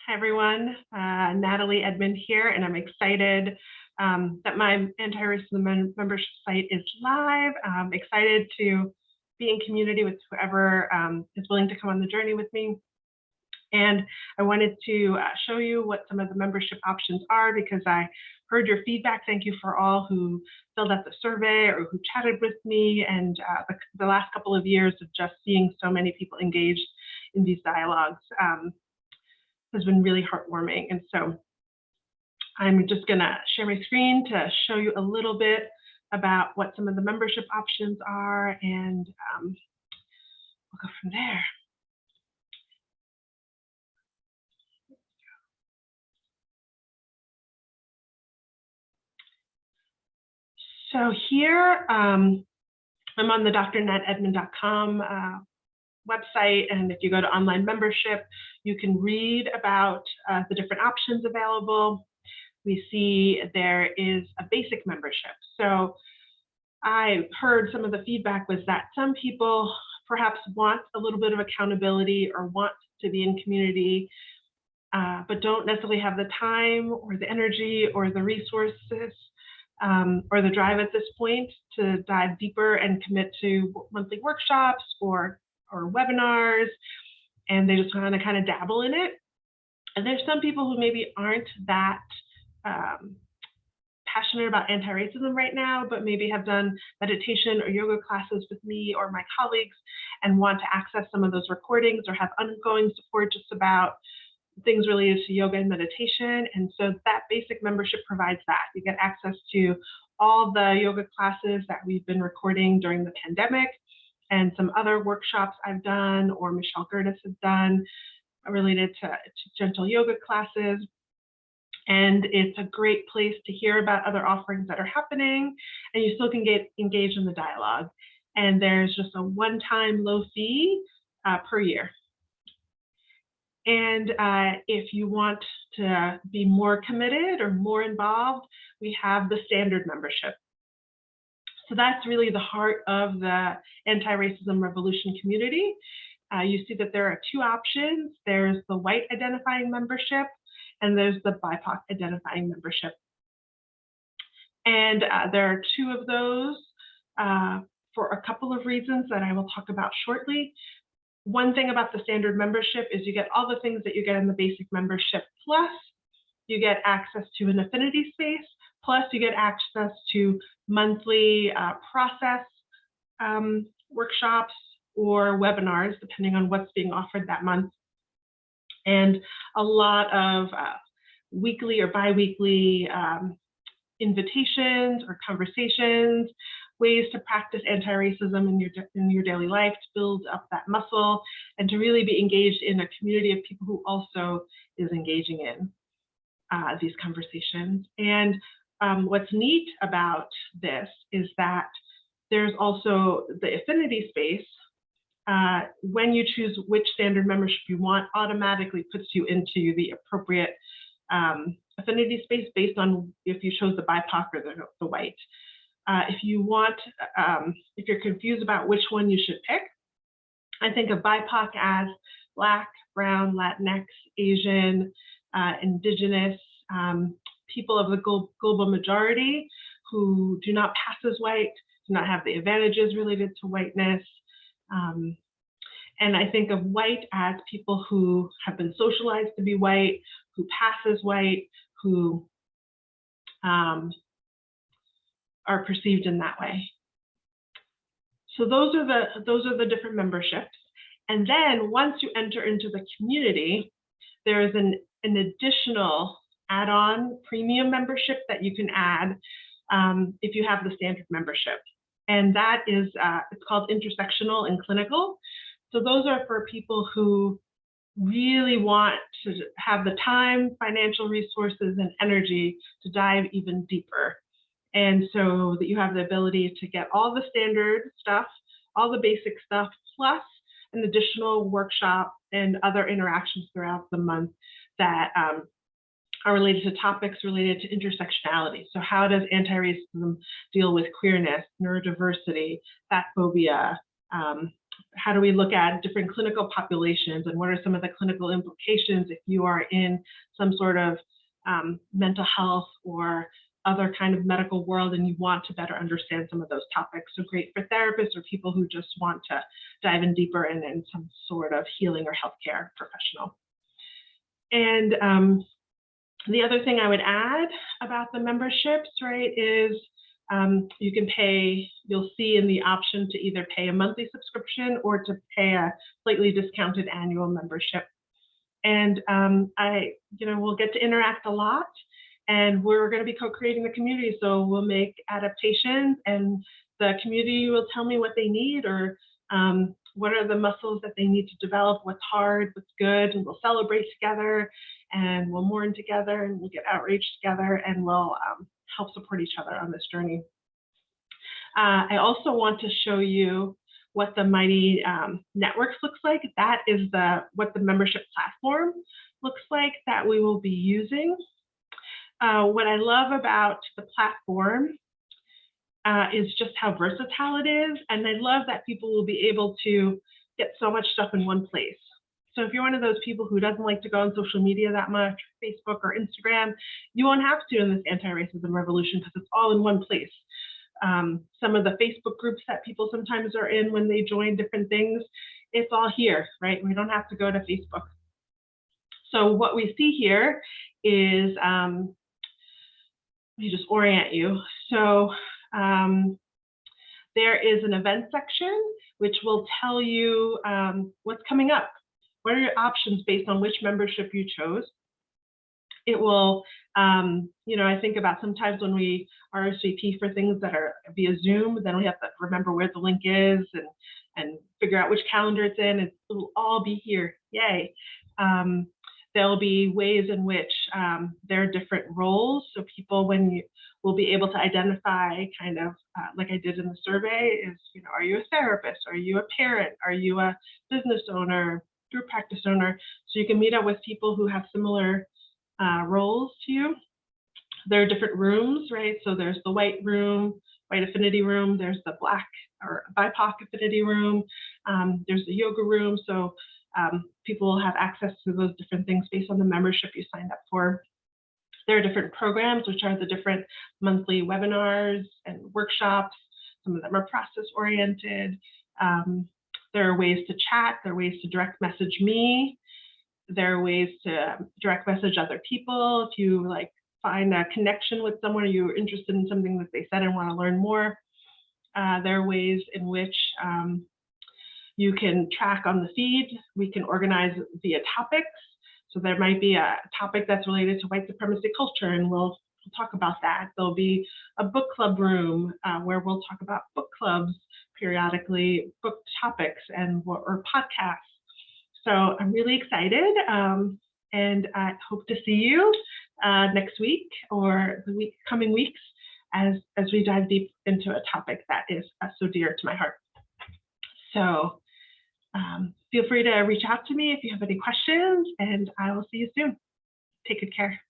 Hi, everyone. Natalie Edmond here, and I'm excited that my anti-racism membership site is live. I'm excited to be in community with whoever is willing to come on the journey with me. And I wanted to show you what some of the membership options are because I heard your feedback. Thank you for all who filled out the survey or who chatted with me, and the last couple of years of just seeing so many people engaged in these dialogues has been really heartwarming. And so I'm just gonna share my screen to show you a little bit about what some of the membership options are, and we'll go from there. So here, I'm on the drnetedmond.com website, and if you go to online membership, you can read about the different options available. We see there is a basic membership. So I heard some of the feedback was that some people perhaps want a little bit of accountability or want to be in community, but don't necessarily have the time or the energy or the resources or the drive at this point to dive deeper and commit to monthly workshops or webinars, and they just want to kind of dabble in it. And there's some people who maybe aren't that passionate about anti-racism right now, but maybe have done meditation or yoga classes with me or my colleagues and want to access some of those recordings or have ongoing support just about things related to yoga and meditation. And so that basic membership provides that. You get access to all the yoga classes that we've been recording during the pandemic, and some other workshops I've done or Michelle Gertis has done related to gentle yoga classes. And it's a great place to hear about other offerings that are happening, and you still can get engaged in the dialogue. And there's just a one-time low fee per year. And if you want to be more committed or more involved, we have the standard membership. So that's really the heart of the anti-racism revolution community. You see that there are two options. There's the white identifying membership, and there's the BIPOC identifying membership. And there are two of those for a couple of reasons that I will talk about shortly. One thing about the standard membership is you get all the things that you get in the basic membership, plus you get access to an affinity space, plus you get access to monthly process workshops or webinars, depending on what's being offered that month, and a lot of weekly or bi-weekly invitations or conversations, ways to practice anti-racism in your daily life, to build up that muscle, and to really be engaged in a community of people who also is engaging in these conversations. And what's neat about this is that there's also the affinity space. When you choose which standard membership you want, automatically puts you into the appropriate affinity space based on if you chose the BIPOC or the white. If you want, if you're confused about which one you should pick, I think of BIPOC as Black, Brown, Latinx, Asian, Indigenous, people of the global majority who do not pass as white, do not have the advantages related to whiteness. And I think of white as people who have been socialized to be white, who pass as white, who are perceived in that way. So those are the different memberships. And then once you enter into the community, there is an additional add-on premium membership that you can add if you have the standard membership. And that is, it's called intersectional and clinical. So those are for people who really want to have the time, financial resources, and energy to dive even deeper. And so that you have the ability to get all the standard stuff, all the basic stuff, plus an additional workshop and other interactions throughout the month that are related to topics related to intersectionality. So how does anti-racism deal with queerness, neurodiversity, fat phobia, how do we look at different clinical populations, and what are some of the clinical implications if you are in some sort of mental health or other kind of medical world and you want to better understand some of those topics. So great for therapists or people who just want to dive in deeper in some sort of healing or healthcare professional. And the other thing I would add about the memberships, right, is you can pay, you'll see in the option to either pay a monthly subscription or to pay a slightly discounted annual membership. And we'll get to interact a lot, and we're going to be co-creating the community. So we'll make adaptations, and the community will tell me what they need, or what are the muscles that they need to develop, what's hard, what's good, and we'll celebrate together, and we'll mourn together, and we'll get outraged together, and we'll help support each other on this journey. I also want to show you what the Mighty Networks looks like. That is what the membership platform looks like that we will be using. What I love about the platform is just how versatile it is, and I love that people will be able to get so much stuff in one place. So if you're one of those people who doesn't like to go on social media that much, Facebook or Instagram, you won't have to in this anti-racism revolution because it's all in one place. Some of the Facebook groups that people sometimes are in when they join different things, it's all here, right? We don't have to go to Facebook. So what we see here is, let me just orient you. So there is an event section which will tell you what's coming up. What are your options based on which membership you chose? It will, I think about sometimes when we RSVP for things that are via Zoom, then we have to remember where the link is and figure out which calendar it's in. It'll all be here, yay. There'll be ways in which there are different roles. So people, will be able to identify kind of, like I did in the survey, is, are you a therapist? Are you a parent? Are you a business owner, group practice owner? So you can meet up with people who have similar roles to you. There are different rooms, right? So there's the white room, white affinity room. There's the black or BIPOC affinity room. There's the yoga room. So people will have access to those different things based on the membership you signed up for. There are different programs, which are the different monthly webinars and workshops. Some of them are process oriented. There are ways to chat. There are ways to direct message me. There are ways to direct message other people. If you find a connection with someone, or you're interested in something that they said and want to learn more. There are ways in which you can track on the feed. We can organize via topics. So there might be a topic that's related to white supremacy culture, and we'll talk about that. There'll be a book club room where we'll talk about book clubs periodically, book topics, or podcasts. So I'm really excited, and I hope to see you next week or the coming weeks as we dive deep into a topic that is so dear to my heart. So feel free to reach out to me if you have any questions, and I will see you soon. Take good care.